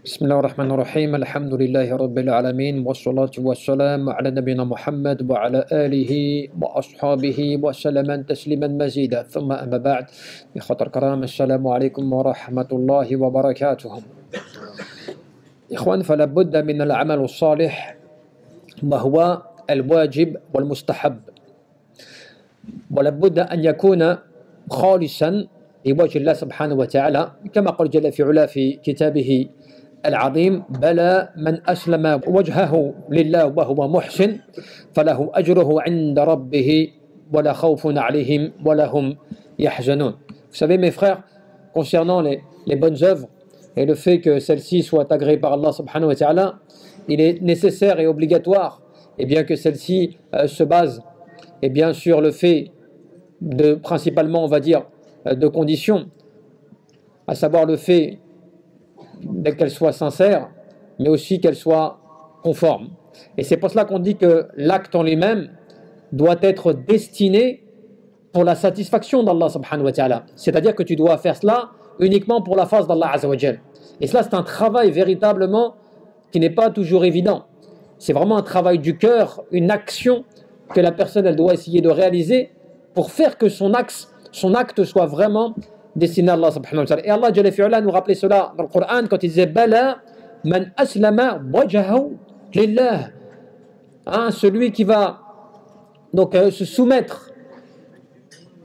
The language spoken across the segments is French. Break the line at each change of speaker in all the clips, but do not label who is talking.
بسم الله الرحمن الرحيم الحمد لله رب العالمين والصلاة والسلام على نبينا محمد وعلى آله وأصحابه وسلم تسليما مزيدا ثم أما بعد إخوة الكرام السلام عليكم ورحمة الله وبركاته إخوان فلا بد من العمل الصالح وهو الواجب والمستحب ولا بد أن يكون خالصا لوجه الله سبحانه وتعالى كما قال جل في علا في كتابه العظيم بلى من أسلم وجهه لله وهو محسن فله أجره عند ربه ولا خوف عليهم ولا هم يحزنون. Vous savez mes frères, concernant les bonnes œuvres et le fait que celles-ci soient agréées par Allah subhanahu wa ta'ala, il est nécessaire et obligatoire et bien que celles-ci se basent et bien sur le fait de principalement on va dire de conditions, à savoir le fait qu'elle soit sincère, mais aussi qu'elle soit conforme. Et c'est pour cela qu'on dit que l'acte en lui-même doit être destiné pour la satisfaction d'Allah subhanahu wa ta'ala. C'est-à-dire que tu dois faire cela uniquement pour la face d'Allah azza wa jal. Et cela c'est un travail véritablement qui n'est pas toujours évident. C'est vraiment un travail du cœur, une action que la personne elle doit essayer de réaliser pour faire que son acte soit vraiment destiné à Allah subhanahu wa ta'ala. Et Allah Jalla fi'ala nous rappelait cela dans le Coran quand il disait Bala man aslama wajhahu lillah. Celui qui va donc se soumettre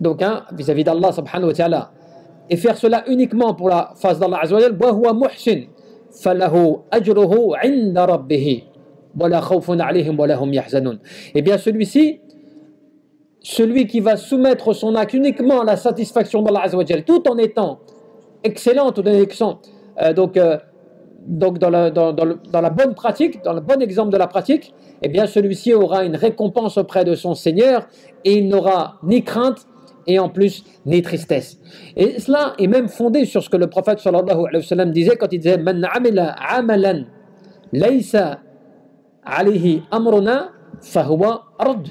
donc vis-à-vis d'Allah subhanahu wa ta'ala et faire cela uniquement pour la face d'Allah azza wa jalla wa huwa muhsin falahu ajruhu 'inda rabbih wa la khawfun 'alayhim wa lahum yahzanun. Et bien celui qui va soumettre son acte uniquement à la satisfaction d'Allah azza wa jalla tout en étant excellent, tout en étant donc dans la bonne pratique, dans le bon exemple de la pratique, eh bien celui-ci aura une récompense auprès de son Seigneur et il n'aura ni crainte et en plus ni tristesse. Et cela est même fondé sur ce que le prophète sallallahu alayhi wa sallam disait quand il disait Man amila amalan laysa alayhi amruna fahuwa radd.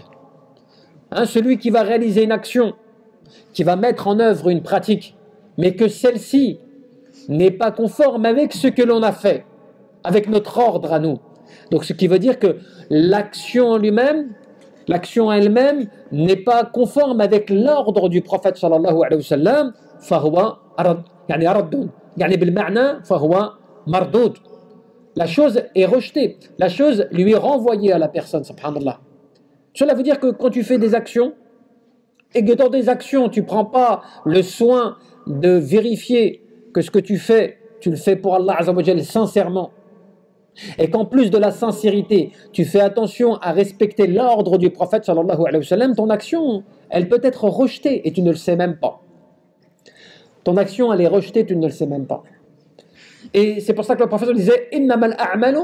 Celui qui va réaliser une action, qui va mettre en œuvre une pratique, mais que celle-ci n'est pas conforme avec ce que l'on a fait, avec notre ordre à nous. Donc ce qui veut dire que l'action en elle-même n'est pas conforme avec l'ordre du prophète sallallahu alayhi wa sallam, fahuwa raddun, yani bil ma'na fahuwa mardoud. La chose est rejetée, la chose lui est renvoyée à la personne, subhanallah. Cela veut dire que quand tu fais des actions et que dans des actions tu ne prends pas le soin de vérifier que ce que tu le fais pour Allah azza wa jalla sincèrement et qu'en plus de la sincérité tu fais attention à respecter l'ordre du prophète sallallahu alayhi wa sallam, ton action elle peut être rejetée et tu ne le sais même pas. Ton action elle est rejetée, tu ne le sais même pas. Et c'est pour ça que le prophète disait innamal a'malu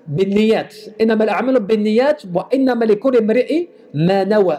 بالنيات إنما الأعمال بالنيات وإنما لكل امرئ ما نوى.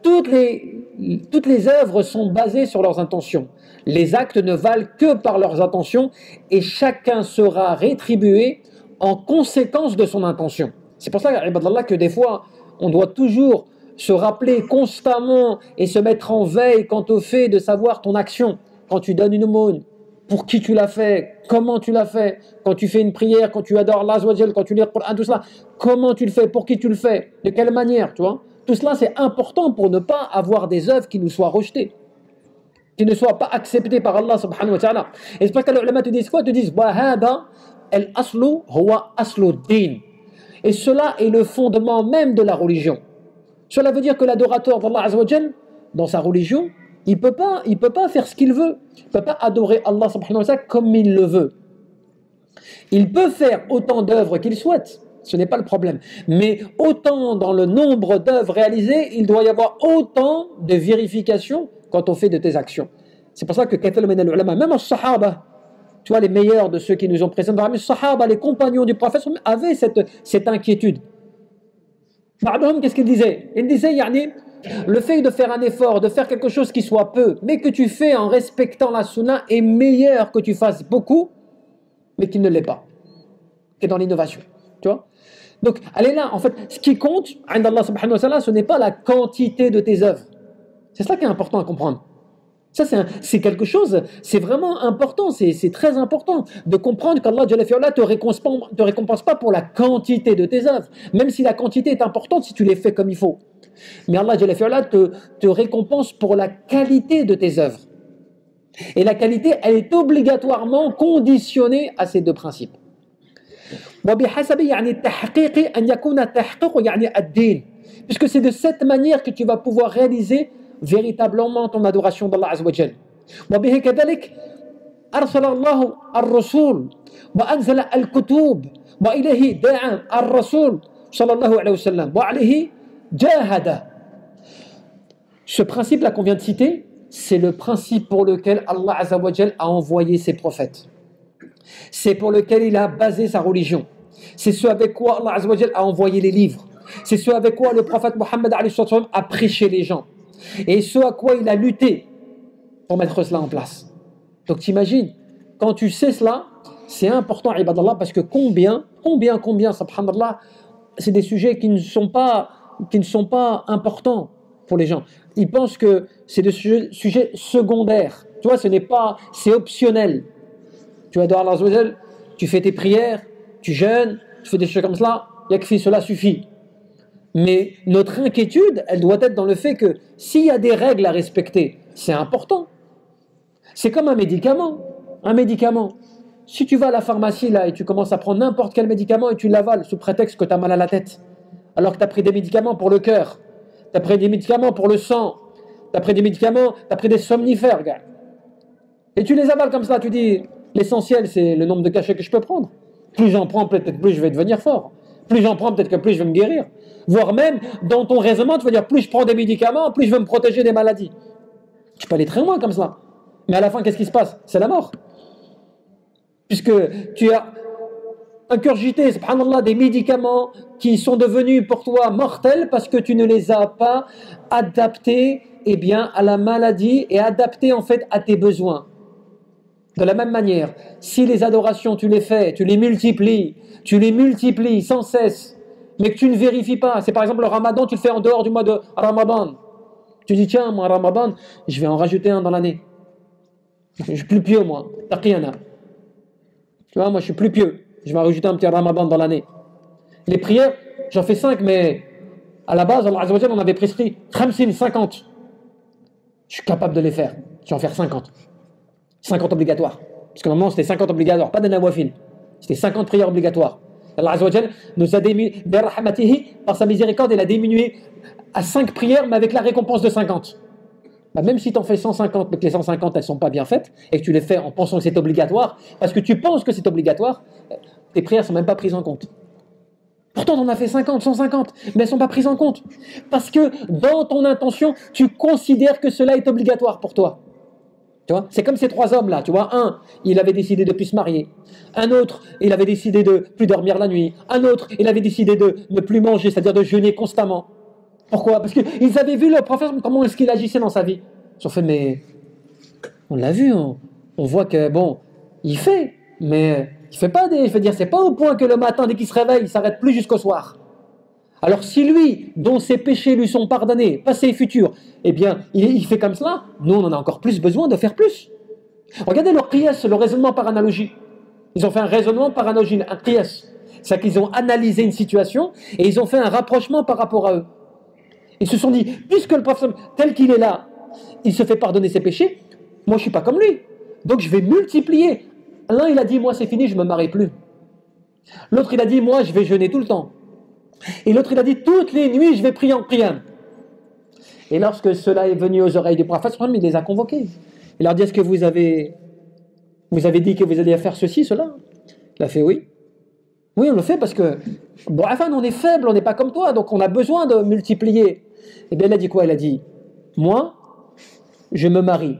Toutes les œuvres sont basées sur leurs intentions. Les actes ne valent que par leurs intentions et chacun sera rétribué en conséquence de son intention. C'est pour ça que des fois on doit toujours se rappeler constamment et se mettre en veille quant au fait de savoir ton action. Quand tu donnes une aumône, pour qui tu l'as fait, comment tu l'as fait, quand tu fais une prière, quand tu adores Allah azza wa jalla, quand tu lis le Coran, tout cela, comment tu le fais, pour qui tu le fais, de quelle manière, tu vois. Tout cela c'est important pour ne pas avoir des œuvres qui nous soient rejetées, qui ne soient pas acceptées par Allah subhanahu wa ta'ala. Et c'est parce que les ulama te disent quoi? Te disent wa hada al-aslu huwa aslu din. Et cela est le fondement même de la religion. Cela veut dire que l'adorateur d'Allah azza wa jalla, dans sa religion, il peut pas faire ce qu'il veut. Il ne peut pas adorer Allah subhanahu wa ta'ala comme il le veut. Il peut faire autant d'œuvres qu'il souhaite, ce n'est pas le problème. Mais autant dans le nombre d'œuvres réalisées, il doit y avoir autant de vérifications quand on fait de tes actions. C'est pour ça que même les sahaba, tu vois, les meilleurs de ceux qui nous ont précédés, les sahaba, les compagnons du prophète avaient cette inquiétude. Qu'est-ce qu'ils disaient? Ils disaient, le fait de faire un effort, de faire quelque chose qui soit peu, mais que tu fais en respectant la sunna est meilleur que tu fasses beaucoup, mais qu'il ne l'est pas, qui est dans l'innovation. Tu vois? Donc, elle est là. En fait, ce qui compte, Allah subhanahu wa ta'ala, ce n'est pas la quantité de tes œuvres. C'est cela qui est important à comprendre. Ça, c'est quelque chose, c'est vraiment important, c'est très important de comprendre qu'Allah ne te récompense pas pour la quantité de tes œuvres, même si la quantité est importante si tu les fais comme il faut. Mais Allah te récompense pour la qualité de tes œuvres. Et la qualité, elle est obligatoirement conditionnée à ces deux principes. Puisque c'est de cette manière que tu vas pouvoir réaliser véritablement ton adoration d'Allah Azza wa Jal. وبه كذلك أرسل الله الرسول وأنزل الكتب وإليه دعا الرسول صلى الله عليه وسلم وعليه جاهد. Ce principe là qu'on vient de citer, c'est le principe pour lequel Allah Azza wa Jal a envoyé ses prophètes. C'est pour lequel il a basé sa religion. C'est ce avec quoi Allah Azza wa Jal a envoyé les livres. C'est ce avec quoi le prophète Mohammed a prêché les gens. Et ce à quoi il a lutté pour mettre cela en place. Donc t'imagines, quand tu sais cela, c'est important, ibadallah, parce que combien, subhanallah, c'est des sujets qui ne sont pas importants pour les gens. Ils pensent que c'est des sujets secondaires. Tu vois, c'est optionnel. Tu adores Allah Azza wa Jal, tu fais tes prières, tu jeûnes, tu fais des choses comme cela, yakfi, cela suffit. Mais notre inquiétude, elle doit être dans le fait que s'il y a des règles à respecter, c'est important. C'est comme un médicament. Un médicament. Si tu vas à la pharmacie là et tu commences à prendre n'importe quel médicament et tu l'avales sous prétexte que tu as mal à la tête, alors que tu as pris des médicaments pour le cœur, tu as pris des médicaments pour le sang, tu as pris des médicaments, tu as pris des somnifères, gars. Et tu les avales comme ça, tu dis, l'essentiel c'est le nombre de cachets que je peux prendre. Plus j'en prends, peut-être plus je vais devenir fort. Plus j'en prends, peut-être que plus je vais me guérir. Voire même, dans ton raisonnement, tu vas dire, plus je prends des médicaments, plus je veux me protéger des maladies. Tu peux aller très loin comme cela. Mais à la fin, qu'est-ce qui se passe? C'est la mort. Puisque tu as ingurgité, subhanallah, des médicaments qui sont devenus pour toi mortels parce que tu ne les as pas adaptés à la maladie et adaptés en fait à tes besoins. De la même manière, si les adorations tu les fais, tu les multiplies sans cesse, mais que tu ne vérifies pas, c'est par exemple le ramadan, tu le fais en dehors du mois de ramadan. Tu dis tiens, moi ramadan, je vais en rajouter un dans l'année. Je suis plus pieux moi, taqiyana. Tu vois, moi je suis plus pieux, je vais en rajouter un petit ramadan dans l'année. Les prières, j'en fais 5, mais à la base, Allah Azza wa Jalla, on avait prescrit 50. Je suis capable de les faire, je vais en faire 50. 50 obligatoires. Parce que normalement c'était 50 obligatoires, pas de nawafil. C'était 50 prières obligatoires. Allah Azza wa Jal nous a diminué, par sa miséricorde, il a diminué à 5 prières, mais avec la récompense de 50. Même si tu en fais 150, mais que les 150 elles ne sont pas bien faites, et que tu les fais en pensant que c'est obligatoire, parce que tu penses que c'est obligatoire, tes prières ne sont même pas prises en compte. Pourtant, on en a fait 50, 150, mais elles ne sont pas prises en compte. Parce que dans ton intention, tu considères que cela est obligatoire pour toi. Tu vois, c'est comme ces 3 hommes-là, tu vois. Un, il avait décidé de ne plus se marier. Un autre, il avait décidé de ne plus dormir la nuit. Un autre, il avait décidé de ne plus manger, c'est-à-dire de jeûner constamment. Pourquoi? Parce qu'ils avaient vu le prophète, comment est-ce qu'il agissait dans sa vie. Ils ont fait, mais on l'a vu, on voit que, bon, il fait, mais il fait pas je veux dire, c'est pas au point que le matin, dès qu'il se réveille, il s'arrête plus jusqu'au soir. Alors si lui, dont ses péchés lui sont pardonnés, passés et futurs, eh bien, il fait comme cela, nous on en a encore plus besoin de faire plus. Regardez leur qiyas, le raisonnement par analogie. Ils ont fait un raisonnement par analogie, un qiyas. C'est-à-dire qu'ils ont analysé une situation et ils ont fait un rapprochement par rapport à eux. Ils se sont dit, puisque le prophète, tel qu'il est là, il se fait pardonner ses péchés, moi je suis pas comme lui. Donc je vais multiplier. L'un il a dit, moi c'est fini, je me marie plus. L'autre il a dit, moi je vais jeûner tout le temps. Et l'autre, il a dit, toutes les nuits, je vais prier en qiyam. Et lorsque cela est venu aux oreilles du prophète, il les a convoqués. Il leur dit, est-ce que vous avez dit que vous alliez faire ceci, cela? Il a fait oui. Oui, on le fait parce que, bon, enfin, on est faible, on n'est pas comme toi, donc on a besoin de multiplier. Et bien, il a dit quoi? Il a dit, moi, je me marie.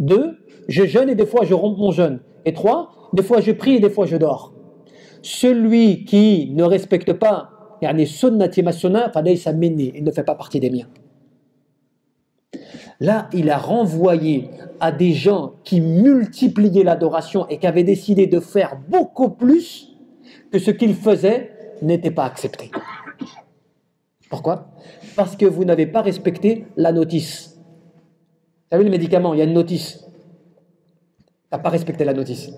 2, je jeûne et des fois je romps mon jeûne. Et 3, des fois je prie et des fois je dors. Celui qui ne respecte pas sunnati ma sunnah, il ne fait pas partie des miens. Là, il a renvoyé à des gens qui multipliaient l'adoration et qui avaient décidé de faire beaucoup plus que ce qu'ils faisaient n'était pas accepté. Pourquoi? Parce que vous n'avez pas respecté la notice. T'as vu les médicaments, il y a une notice. T'as pas respecté la notice.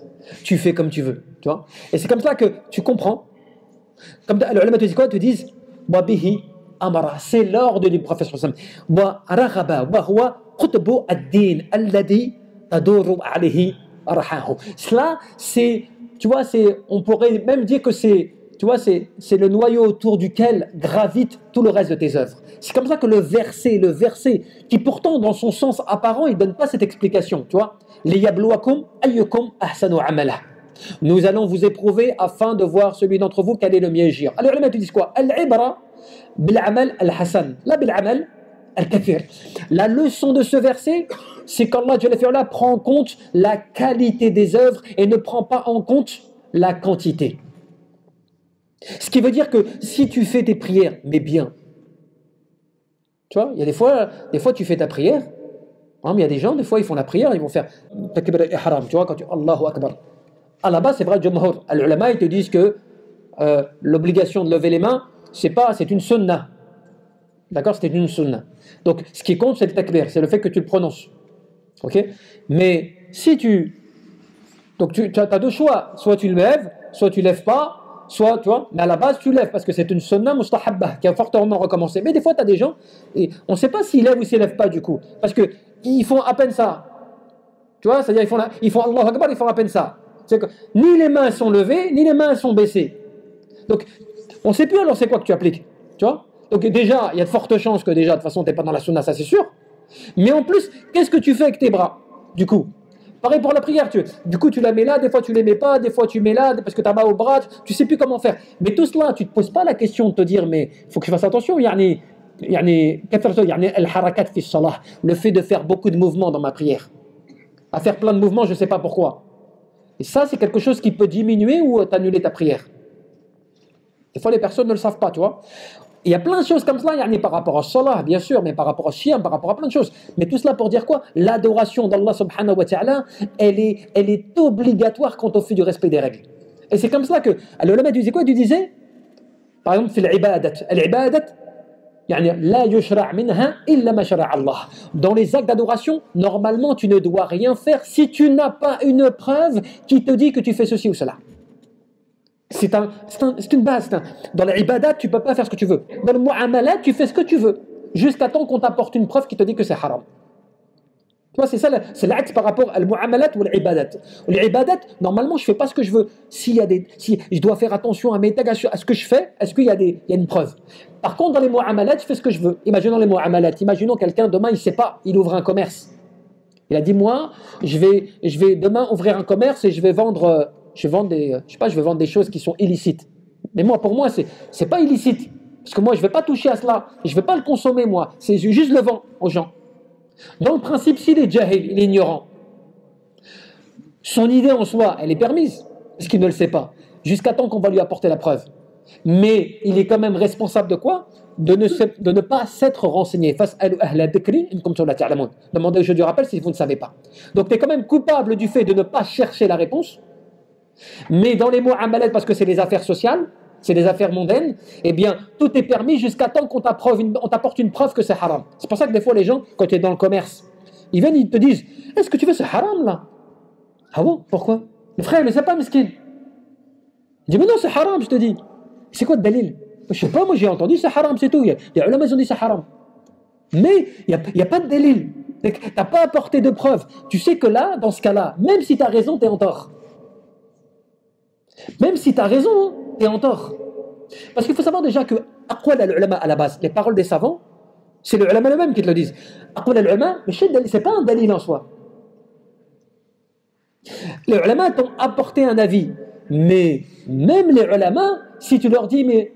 Tu fais comme tu veux, tu vois. Et c'est comme ça que tu comprends. Comme les ulama te disent quoi? Te disent wa bihi amara, c'est l'ordre du prophète sallallahu alayhi wa sallam. Wa raghaba wa huwa qutbu ad-din alladhi taduru alayhi arhahu. Cela, c'est, tu vois, c'est, on pourrait même dire que c'est, tu vois, c'est le noyau autour duquel gravite tout le reste de tes œuvres. C'est comme ça que le verset, qui pourtant dans son sens apparent, il donne pas cette explication, tu vois. Liyabluwakum ayyukum ahsanu amala. Nous allons vous éprouver afin de voir celui d'entre vous quel est le mieux agir. Alors les ulama te disent quoi? Al-ibra bil-amal al-hasan, la bil-amal al-kathir. La leçon de ce verset, c'est qu'Allah prend en compte la qualité des œuvres et ne prend pas en compte la quantité. Ce qui veut dire que si tu fais tes prières, mais bien, tu vois, il y a des fois tu fais ta prière, hein, mais il y a des gens, des fois ils font la prière, ils vont faire takbir al-ihram, tu vois, quand tu Allahu Akbar. À la base, c'est vrai, Jumhur, al-ulama, ils te disent que l'obligation de lever les mains, c'est une sunnah. D'accord, c'est une sunnah. Donc, ce qui compte, c'est le takbir, c'est le fait que tu le prononces. Ok? Mais si donc tu as deux choix, soit tu le lèves, soit tu ne lèves pas, soit, tu vois, mais à la base, tu lèves parce que c'est une sunnah mustahabba qui a fortement recommencé. Mais des fois, tu as des gens, et on ne sait pas s'ils lèvent ou s'ils ne lèvent pas du coup, parce qu'ils font à peine ça. Tu vois, c'est-à-dire ils font Allahu Akbar, ils font à peine ça. C'est que ni les mains sont levées, ni les mains sont baissées. Donc, on ne sait plus alors c'est quoi que tu appliques. Tu vois? Donc déjà, il y a de fortes chances que déjà, de toute façon, tu n'es pas dans la sunna, ça c'est sûr. Mais en plus, qu'est-ce que tu fais avec tes bras? Du coup, pareil pour la prière, du coup tu la mets là, des fois tu ne les mets pas, des fois tu mets là, parce que tu as mal au bras, tu ne sais plus comment faire. Mais tout cela, tu ne te poses pas la question de te dire, mais il faut que je fasse attention, le fait de faire beaucoup de mouvements dans ma prière. À faire plein de mouvements, je ne sais pas pourquoi. Et ça, c'est quelque chose qui peut diminuer ou t'annuler ta prière. Des fois, les personnes ne le savent pas, tu vois. Il y a plein de choses comme cela, par rapport à salah, bien sûr, mais par rapport au siyam, par rapport à plein de choses. Mais tout cela pour dire quoi? L'adoration d'Allah subhanahu wa ta'ala, elle est obligatoire quand on fait du respect des règles. Et c'est comme cela que, l'ulama disait quoi? Il disait, par exemple, في العبادة. العبادة لا يشرع منها إلا ما شرع الله. Dans les actes d'adoration, normalement, tu ne dois rien faire si tu n'as pas une preuve qui te dit que tu fais ceci ou cela. C'est une base. Dans l'ibadat, tu ne peux pas faire ce que tu veux. Dans le mu'amalat, tu fais ce que tu veux. Jusqu'à temps qu'on t'apporte une preuve qui te dit que c'est haram. Tu vois, c'est ça, c'est l'acte par rapport à mu'amalat ou l'ibadat. L'ibadat, normalement, je ne fais pas ce que je veux. Si je dois faire attention à mes tags, à ce que je fais, est-ce qu'il y a une preuve? Par contre, dans les mu'amalat, je fais ce que je veux. Imaginons les mu'amalat. Imaginons quelqu'un, demain, il ne sait pas, il ouvre un commerce. Il a dit, moi, je vais demain ouvrir un commerce et je vais vendre des choses qui sont illicites. Mais pour moi, c'est pas illicite. Parce que moi, je vais pas toucher à cela. Je vais pas le consommer, moi. C'est juste le vendre aux gens. Dans le principe, s'il est jahil, il est ignorant, son idée en soi, elle est permise, parce qu'il ne le sait pas, jusqu'à temps qu'on va lui apporter la preuve. Mais il est quand même responsable de quoi? De ne pas s'être renseigné. Demandez au jeu du rappel si vous ne savez pas. Donc tu es quand même coupable du fait de ne pas chercher la réponse. Mais dans les mu'amalat, parce que c'est des affaires sociales, c'est des affaires mondaines, eh bien, tout est permis jusqu'à temps qu'on t'apporte une preuve que c'est haram. C'est pour ça que des fois, les gens, quand tu es dans le commerce, ils viennent, ils te disent, est-ce que tu veux c'est haram là? Ah bon? Pourquoi? Le frère, il ne sait pas, miskin. Il dit, mais non, c'est haram, je te dis. C'est quoi le dalil? Je sais pas, moi j'ai entendu c'est haram, c'est tout. Les ulama, ils ont dit c'est haram. Mais il n'y a pas de dalil. Tu n'as pas apporté de preuve. Tu sais que là, dans ce cas-là, même si tu as raison, tu es en tort. Même si tu as raison, tu es en tort. Parce qu'il faut savoir déjà que aqwal al-ulama à la base, les paroles des savants, c'est les ulama eux-mêmes qui te le disent. Aqwal al-ulama, c'est pas un dalil en soi. Les ulama t'ont apporté un avis. Mais même les ulama, si tu leur dis, mais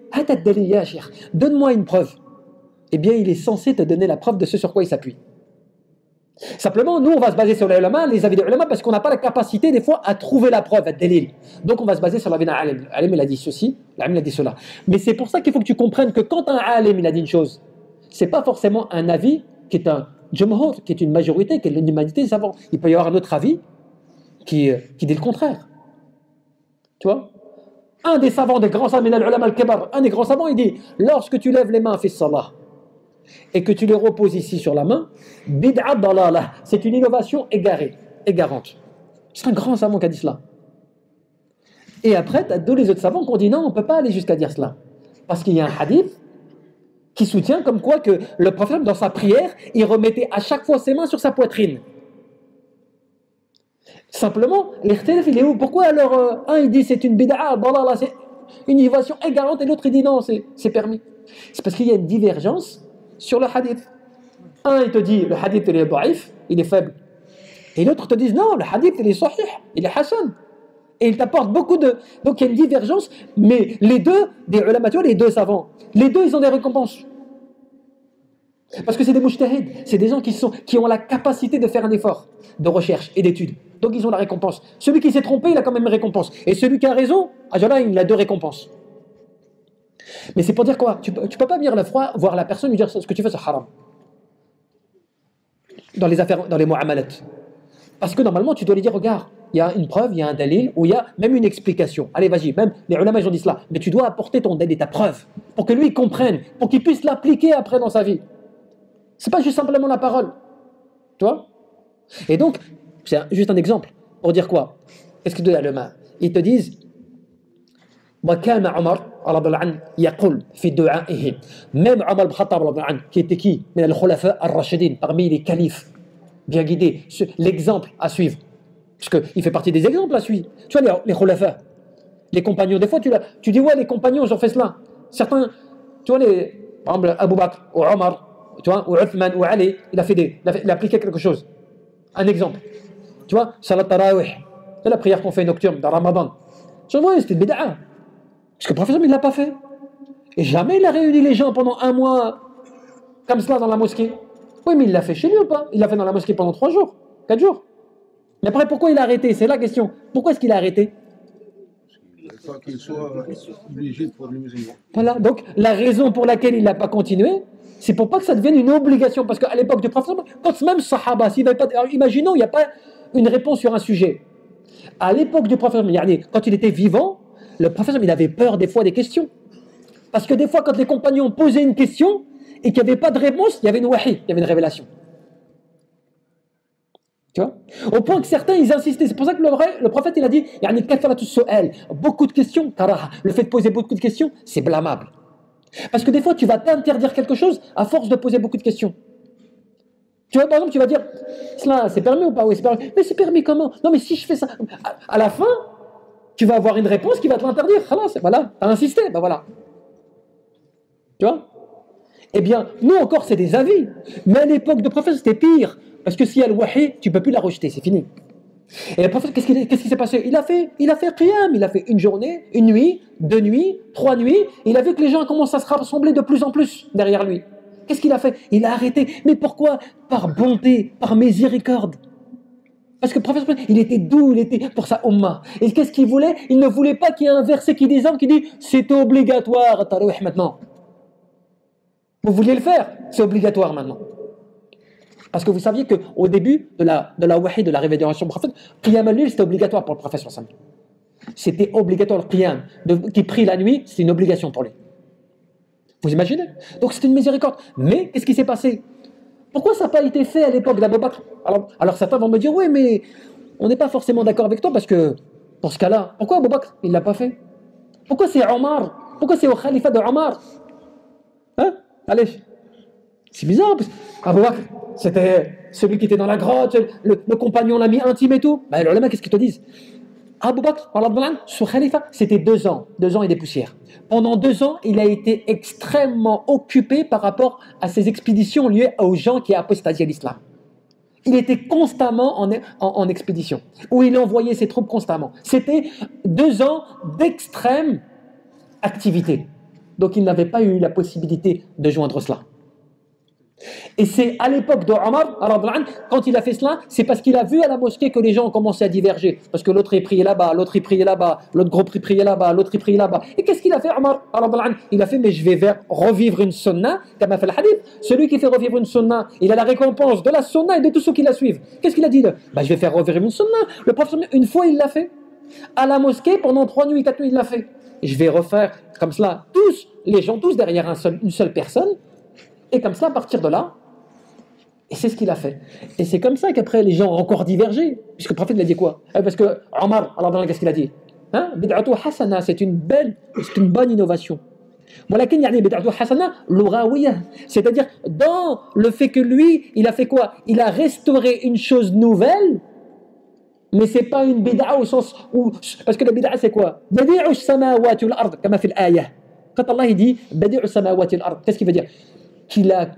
donne-moi une preuve, eh bien il est censé te donner la preuve de ce sur quoi il s'appuie. Simplement, nous on va se baser sur les ulama, les avis des ulama, parce qu'on n'a pas la capacité des fois à trouver la preuve, à dalil. Donc on va se baser sur l'avis d'un alim. L'alim il a dit ceci, l'alim il a dit cela. Mais c'est pour ça qu'il faut que tu comprennes que quand un alim il a dit une chose, c'est pas forcément un avis qui est un jumhur, qui est une majorité, qui est l'unanimité des savants. Il peut y avoir un autre avis qui dit le contraire. Tu vois? Un des savants, des grands savants, un des grands savants, il dit, lorsque tu lèves les mains, fais salah, et que tu les reposes ici sur la main, bid'a dalalah, c'est une innovation égarée, égarante. C'est un grand savant qui a dit cela. Et après, tu as tous les autres savants qui ont dit non, on ne peut pas aller jusqu'à dire cela. Parce qu'il y a un hadith qui soutient comme quoi que le prophète, dans sa prière, il remettait à chaque fois ses mains sur sa poitrine. Simplement, l'ikhtilaf, il est où? Pourquoi alors un il dit c'est une bid'a, dalala, c'est une innovation égarante, et l'autre il dit non, c'est permis. C'est parce qu'il y a une divergence sur le hadith. Un il te dit le hadith il est daif, il est faible. Et l'autre te dit non, le hadith il est sahih, il est hasan. Et il t'apporte beaucoup de... Donc il y a une divergence, mais les deux, des ulama, les deux savants, les deux ils ont des récompenses. Parce que c'est des mujtahid, c'est des gens qui ont la capacité de faire un effort de recherche et d'étude. Donc ils ont la récompense. Celui qui s'est trompé, il a quand même une récompense. Et celui qui a raison, Ajala, il a deux récompenses. Mais c'est pour dire quoi? Tu peux pas venir voir la personne et lui dire ce que tu fais c'est haram. Dans les affaires, dans les mu'amalat. Parce que normalement, tu dois lui dire, regarde, il y a une preuve, il y a un dalil, ou il y a même une explication. Allez, vas-y, même les ulama, ils ont dit cela. Mais tu dois apporter ton dalil, ta preuve, pour que lui, il comprenne, pour qu'il puisse l'appliquer après dans sa vie. C'est pas juste simplement la parole. Tu vois? Et donc, c'est juste un exemple. Pour dire quoi? Qu'est-ce que dit les ulama? Ils te disent, وكان عمر رضي الله عنه يقول في دعائه même Omar ibn Khattab رضي الله عنه qui était qui? من الخلفاء الراشدين parmi les califes bien guidés, l'exemple à suivre. Parce qu'il fait partie des exemples à suivre. Tu vois, les khulafa, les compagnons, des fois tu dis, ouais, les compagnons, ils ont fait cela. Certains, tu vois, par exemple, Abu Bakr, ou Omar, tu vois, ou Uthman, ou Ali, il a appliqué quelque chose. Un exemple. Tu vois, Salat Tarawih, c'est la prière qu'on fait nocturne dans Ramadan. Tu vois, c'était bid'a. Parce que le prophète, il ne l'a pas fait. Et jamais il a réuni les gens pendant un mois, comme cela, dans la mosquée. Oui, mais il l'a fait chez lui ou pas? Il l'a fait dans la mosquée pendant 3 jours, 4 jours. Mais après, pourquoi il a arrêté? C'est la question. Pourquoi est-ce qu'il a arrêté?
Il faut qu'il soit obligé pour les musulmans.
Voilà, donc la raison pour laquelle il n'a pas continué, c'est pour pas que ça devienne une obligation. Parce qu'à l'époque du prophète, quand même Sahaba, imaginons, il n'y a pas une réponse sur un sujet. À l'époque du prophète, quand il était vivant, le prophète, il avait peur des fois des questions. Parce que des fois, quand les compagnons posaient une question et qu'il n'y avait pas de réponse, il y avait une wahi, il y avait une révélation. Tu vois? Au point que certains, ils insistaient. C'est pour ça que le prophète, il a dit, beaucoup de questions, le fait de poser beaucoup de questions, c'est blâmable. Parce que des fois, tu vas t'interdire quelque chose à force de poser beaucoup de questions. Tu vois, par exemple, tu vas dire, cela, c'est permis ou pas? Oui, c'est permis. Mais c'est permis comment? Non, mais si je fais ça, à la fin, tu vas avoir une réponse qui va te l'interdire. Voilà, t'as insisté, ben voilà. Tu vois? Eh bien, nous encore, c'est des avis. Mais à l'époque de prophète, c'était pire. Parce que s'il y a le wahi, tu ne peux plus la rejeter, c'est fini. Et le prophète, qu'est-ce qui s'est passé? Il a fait qiyam, il a fait une journée, une nuit, 2 nuits, 3 nuits. Il a vu que les gens commencent à se rassembler de plus en plus derrière lui. Qu'est-ce qu'il a fait? Il a arrêté. Mais pourquoi? Par bonté, par miséricorde. Parce que le prophète, il était doux, il était pour sa umma. Et qu'est-ce qu'il voulait? Il ne voulait pas qu'il y ait un verset qui dit c'est obligatoire, tarawih maintenant. Vous vouliez le faire? C'est obligatoire maintenant. Parce que vous saviez qu'au début de la wahi, de la révélation du prophète, qiyam al-layl, c'était obligatoire pour le prophète. C'était obligatoire le qiyam. Qui prie la nuit, c'était une obligation pour lui. Vous imaginez? Donc c'était une miséricorde. Mais qu'est-ce qui s'est passé? Pourquoi ça n'a pas été fait à l'époque d'Abu Bakr? Alors certains vont me dire, oui, mais on n'est pas forcément d'accord avec toi parce que, pour ce cas-là, pourquoi Abu Bakr, il ne l'a pas fait? Pourquoi c'est Omar? Pourquoi c'est au khalifa de Omar? Hein? Allez, c'est bizarre. Abu Bakr, c'était celui qui était dans la grotte, le compagnon, l'ami intime et tout. Ben, les ulama, qu'est-ce qu'ils te disent? Abu Bakr, ce khalifa, c'était 2 ans. 2 ans et des poussières. Pendant 2 ans, il a été extrêmement occupé par rapport à ses expéditions liées aux gens qui apostasiaient l'islam. Il était constamment en expédition, où il envoyait ses troupes constamment. C'était 2 ans d'extrême activité. Donc il n'avait pas eu la possibilité de joindre cela. Et c'est à l'époque de Omar, quand il a fait cela, c'est parce qu'il a vu à la mosquée que les gens ont commencé à diverger. Parce que l'autre il priait là-bas, l'autre il priait là-bas, l'autre groupe il priait là-bas, l'autre il priait là-bas. Et qu'est-ce qu'il a fait Omar? Il a fait, mais je vais revivre une sunna, comme a fait le hadith. Celui qui fait revivre une sunna, il a la récompense de la sunna et de tous ceux qui la suivent. Qu'est-ce qu'il a dit? Je vais faire revivre une sunna. Le prophète, une fois il l'a fait. À la mosquée, pendant 3 nuits, 4 nuits, il l'a fait. Et je vais refaire comme cela, tous, les gens tous derrière une seule personne. Et comme ça, à partir de là, et c'est ce qu'il a fait. Et c'est comme ça qu'après, les gens ont encore divergé. Puisque le prophète il a dit quoi? Parce que Omar, Allah, qu'est-ce qu'il a dit? Hein? Bid'atu hasana, c'est une bonne innovation. ولكن يعني بدعته حسنة لغوية, c'est-à-dire dans le fait que lui, il a fait quoi? Il a restauré une chose nouvelle, mais c'est pas une bid'a au sens où, parce que la bid'a c'est quoi? Badi'u samawati wal ard, comme في الآية. Quand Allah il dit Badi'u samawati wal ard, qu'est-ce qu'il veut dire? Qu'il a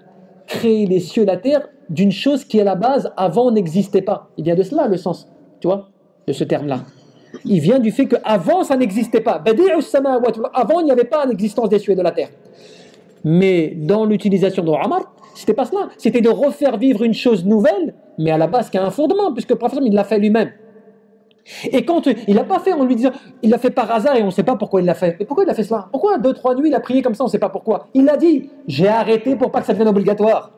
créé les cieux et la terre d'une chose qui à la base avant n'existait pas. Il vient de cela le sens, tu vois, de ce terme-là. Il vient du fait qu'avant ça n'existait pas. Avant il n'y avait pas l'existence des cieux et de la terre. Mais dans l'utilisation de Omar, c'était pas cela. C'était de refaire vivre une chose nouvelle, mais à la base qui a un fondement, puisque le prophète il l'a fait lui-même. Et quand il l'a pas fait en lui disant, il l'a fait par hasard et on ne sait pas pourquoi il l'a fait. Et pourquoi il a fait cela? Pourquoi 2-3 nuits il a prié comme ça, on ne sait pas pourquoi? Il l'a dit, j'ai arrêté pour pas que ça devienne obligatoire.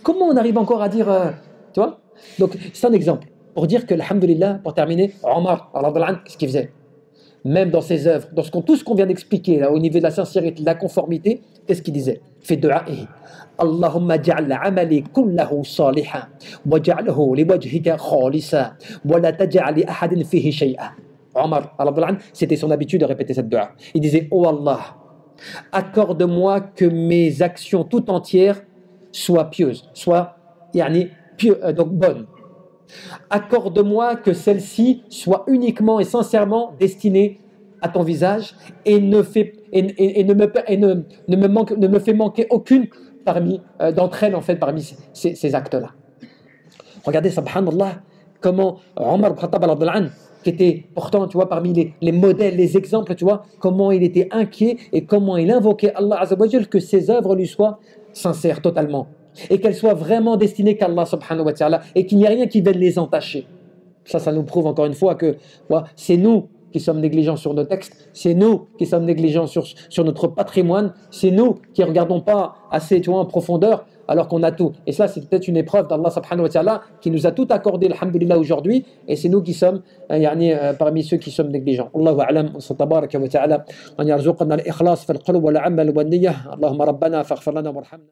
Comment on arrive encore à dire, tu vois? Donc c'est un exemple. Pour dire que, alhamdoulilah, pour terminer, Omar, qu'est-ce qu'il faisait? Même dans ses œuvres, dans tout ce qu'on vient d'expliquer, là, au niveau de la sincérité, de la conformité, qu'est-ce qu'il disait? Fait du'a'ihi. Allahumma ja'al amali kullahu salihan, wa ja'alhu li wajhika khalisa, wa la taj'al li ahadin fihi shay'a. Omar, c'était son habitude de répéter cette dua. Il disait, oh Allah, accorde-moi que mes actions tout entières soient pieuses, soient donc bonnes. Accorde-moi que celle-ci soit uniquement et sincèrement destinée à ton visage et ne me fait manquer aucune d'entre elles en fait parmi ces actes-là. Regardez, subhanallah, comment Omar ibn Khattab, qui était pourtant, tu vois, parmi les modèles, les exemples, tu vois, comment il était inquiet et comment il invoquait Allah Azza wa Jal que ses œuvres lui soient sincères totalement. Et qu'elles soient vraiment destinées qu'à Allah subhanahu wa ta'ala et qu'il n'y a rien qui vienne les entacher. Ça nous prouve encore une fois que c'est nous qui sommes négligents sur nos textes, c'est nous qui sommes négligents sur notre patrimoine, c'est nous qui ne regardons pas assez, tu vois, en profondeur alors qu'on a tout. Et ça, c'est peut-être une épreuve d'Allah subhanahu wa ta'ala qui nous a tout accordé, alhamdulillah, aujourd'hui, et c'est nous qui sommes parmi ceux qui sommes négligents. Allahu a'lam, tabaraka wa ta'ala, an yarzuqna al-ikhlas fil qulub wal amal wal niyyah. Allahumma rabbana faghfir lana warhamna.